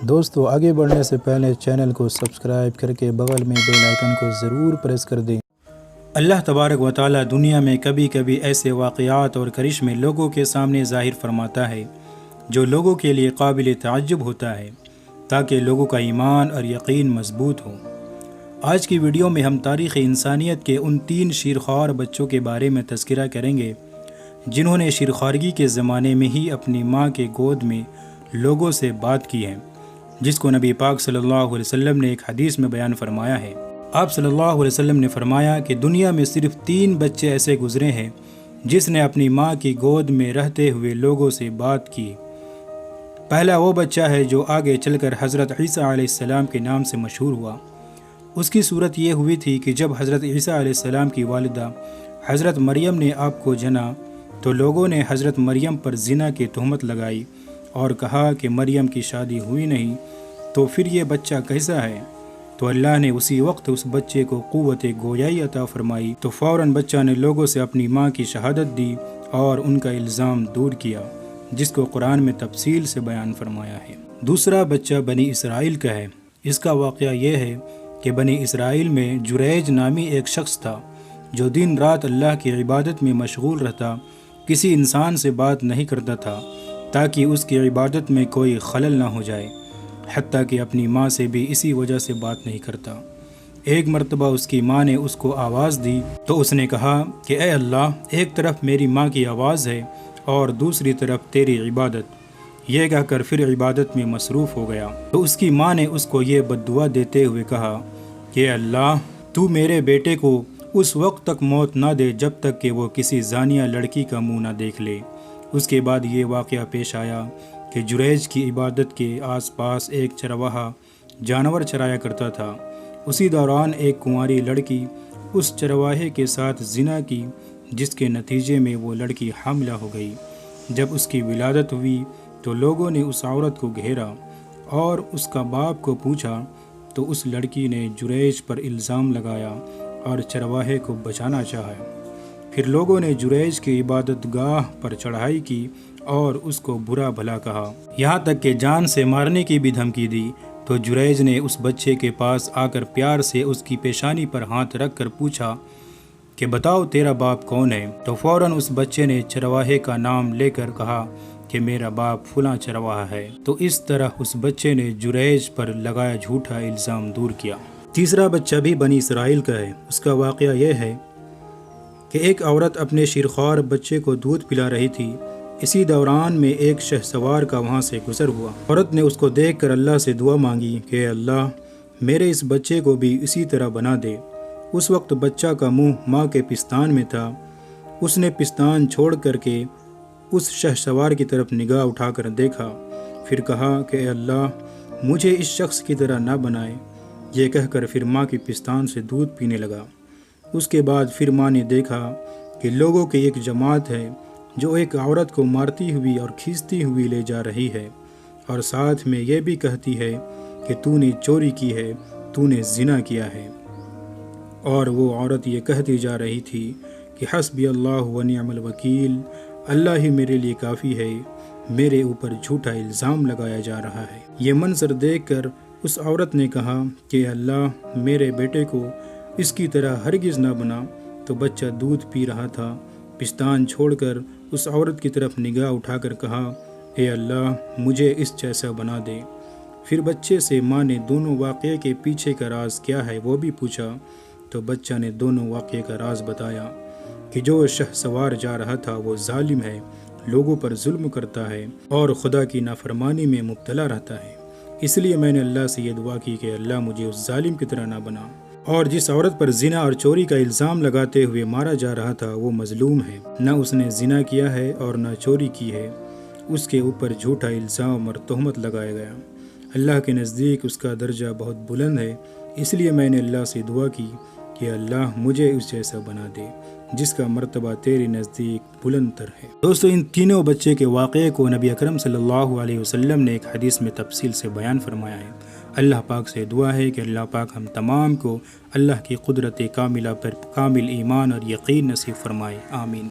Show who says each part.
Speaker 1: دوستو آگے بڑھنے سے پہلے چینل کو سبسکرائب کر کے بغل میں بیل آئیکن کو ضرور پریس کر دیں۔ اللہ تبارک و تعالی دنیا میں کبھی کبھی ایسے واقعات اور کرشمے لوگوں کے سامنے ظاہر فرماتا ہے جو لوگوں کے لیے قابل تعجب ہوتا ہے، تاکہ لوگوں کا ایمان اور یقین مضبوط ہو۔ آج کی ویڈیو میں ہم تاریخ انسانیت کے ان 3 شیرخوار بچوں کے بارے میں تذکرہ کریں گے جنہوں نے شیرخوارگی کے زمانے میں ہی اپنی ماں کے گود میں لوگوں سے بات کی ہے، جس کو نبی پاک صلی اللہ علیہ وسلم نے ایک حدیث میں بیان فرمایا ہے۔ آپ صلی اللہ علیہ وسلم نے فرمایا کہ دنیا میں صرف 3 بچے ایسے گزرے ہیں جس نے اپنی ماں کی گود میں رہتے ہوئے لوگوں سے بات کی۔ پہلا وہ بچہ ہے جو آگے چل کر حضرت عیسیٰ علیہ السلام کے نام سے مشہور ہوا۔ اس کی صورت یہ ہوئی تھی کہ جب حضرت عیسیٰ علیہ السلام کی والدہ حضرت مریم نے آپ کو جنا تو لوگوں نے حضرت مریم پر زنا کی تہمت لگائی اور کہا کہ مریم کی شادی ہوئی نہیں تو پھر یہ بچہ کیسا ہے؟ تو اللہ نے اسی وقت اس بچے کو قوت گویائی عطا فرمائی، تو فوراً بچہ نے لوگوں سے اپنی ماں کی شہادت دی اور ان کا الزام دور کیا، جس کو قرآن میں تفصیل سے بیان فرمایا ہے۔ دوسرا بچہ بنی اسرائیل کا ہے۔ اس کا واقعہ یہ ہے کہ بنی اسرائیل میں جریج نامی ایک شخص تھا جو دن رات اللہ کی عبادت میں مشغول رہتا، کسی انسان سے بات نہیں کرتا تھا تاکہ اس کی عبادت میں کوئی خلل نہ ہو جائے، حتیٰ کہ اپنی ماں سے بھی اسی وجہ سے بات نہیں کرتا۔ ایک مرتبہ اس کی ماں نے اس کو آواز دی تو اس نے کہا کہ اے اللہ، ایک طرف میری ماں کی آواز ہے اور دوسری طرف تیری عبادت، یہ کہہ کر پھر عبادت میں مصروف ہو گیا۔ تو اس کی ماں نے اس کو یہ بد دعا دیتے ہوئے کہا کہ اے اللہ، تو میرے بیٹے کو اس وقت تک موت نہ دے جب تک کہ وہ کسی زانیہ لڑکی کا منہ نہ دیکھ لے۔ اس کے بعد یہ واقعہ پیش آیا کہ جریج کی عبادت کے آس پاس ایک چرواہا جانور چرایا کرتا تھا۔ اسی دوران ایک کنواری لڑکی اس چرواہے کے ساتھ زنا کی، جس کے نتیجے میں وہ لڑکی حاملہ ہو گئی۔ جب اس کی ولادت ہوئی تو لوگوں نے اس عورت کو گھیرا اور اس کا باپ کو پوچھا تو اس لڑکی نے جریج پر الزام لگایا اور چرواہے کو بچانا چاہا۔ پھر لوگوں نے جریج کی عبادت گاہ پر چڑھائی کی اور اس کو برا بھلا کہا، یہاں تک کہ جان سے مارنے کی بھی دھمکی دی۔ تو جریج نے اس بچے کے پاس آ کر پیار سے اس کی پیشانی پر ہاتھ رکھ کر پوچھا کہ بتاؤ تیرا باپ کون ہے؟ تو فوراً اس بچے نے چرواہے کا نام لے کر کہا کہ میرا باپ فلاں چرواہا ہے۔ تو اس طرح اس بچے نے جریج پر لگایا جھوٹا الزام دور کیا۔ تیسرا بچہ بھی بنی اسرائیل کا ہے۔ اس کا واقعہ یہ ہے کہ ایک عورت اپنے شیرخوار بچے کو دودھ پلا رہی تھی۔ اسی دوران میں ایک شہسوار کا وہاں سے گزر ہوا۔ عورت نے اس کو دیکھ کر اللہ سے دعا مانگی کہ اے اللہ، میرے اس بچے کو بھی اسی طرح بنا دے۔ اس وقت بچہ کا منہ ماں کے پستان میں تھا۔ اس نے پستان چھوڑ کر کے اس شہسوار کی طرف نگاہ اٹھا کر دیکھا، پھر کہا کہ اے اللہ، مجھے اس شخص کی طرح نہ بنائے۔ یہ کہہ کر پھر ماں کی پستان سے دودھ پینے لگا۔ اس کے بعد پھر ماں نے دیکھا کہ لوگوں کی ایک جماعت ہے جو ایک عورت کو مارتی ہوئی اور کھینچتی ہوئی لے جا رہی ہے، اور ساتھ میں یہ بھی کہتی ہے کہ تو نے چوری کی ہے، تو نے زنا کیا ہے۔ اور وہ عورت یہ کہتی جا رہی تھی کہ حسبی اللہ و نعم الوکیل، اللہ ہی میرے لیے کافی ہے، میرے اوپر جھوٹا الزام لگایا جا رہا ہے۔ یہ منظر دیکھ کر اس عورت نے کہا کہ اللہ، میرے بیٹے کو اس کی طرح ہرگز نہ بنا۔ تو بچہ دودھ پی رہا تھا۔ پستان چھوڑ کر اس عورت کی طرف نگاہ اٹھا کر کہا، اے اللہ، مجھے اس جیسا بنا دے۔ پھر بچے سے ماں نے دونوں واقعے کے پیچھے کا راز کیا ہے وہ بھی پوچھا، تو بچہ نے دونوں واقعے کا راز بتایا کہ جو شہسوار جا رہا تھا وہ ظالم ہے، لوگوں پر ظلم کرتا ہے اور خدا کی نافرمانی میں مبتلا رہتا ہے۔ اس لیے میں نے اللہ سے یہ دعا کی کہ اللہ مجھے اس ظالم کی طرح نہ بنا۔ اور جس عورت پر زنا اور چوری کا الزام لگاتے ہوئے مارا جا رہا تھا وہ مظلوم ہے، نہ اس نے زنا کیا ہے اور نہ چوری کی ہے، اس کے اوپر جھوٹا الزام اور تہمت لگایا گیا۔ اللہ کے نزدیک اس کا درجہ بہت بلند ہے، اس لیے میں نے اللہ سے دعا کی کہ اللہ مجھے اس جیسا بنا دے جس کا مرتبہ تیرے نزدیک بلند تر ہے۔ دوستو، ان تینوں بچے کے واقعے کو نبی اکرم صلی اللہ علیہ وسلم نے ایک حدیث میں تفصیل سے بیان فرمایا ہے۔ اللہ پاک سے دعا ہے کہ اللہ پاک ہم تمام کو اللہ کی قدرت کاملہ پر کامل ایمان اور یقین نصیب فرمائے، آمین۔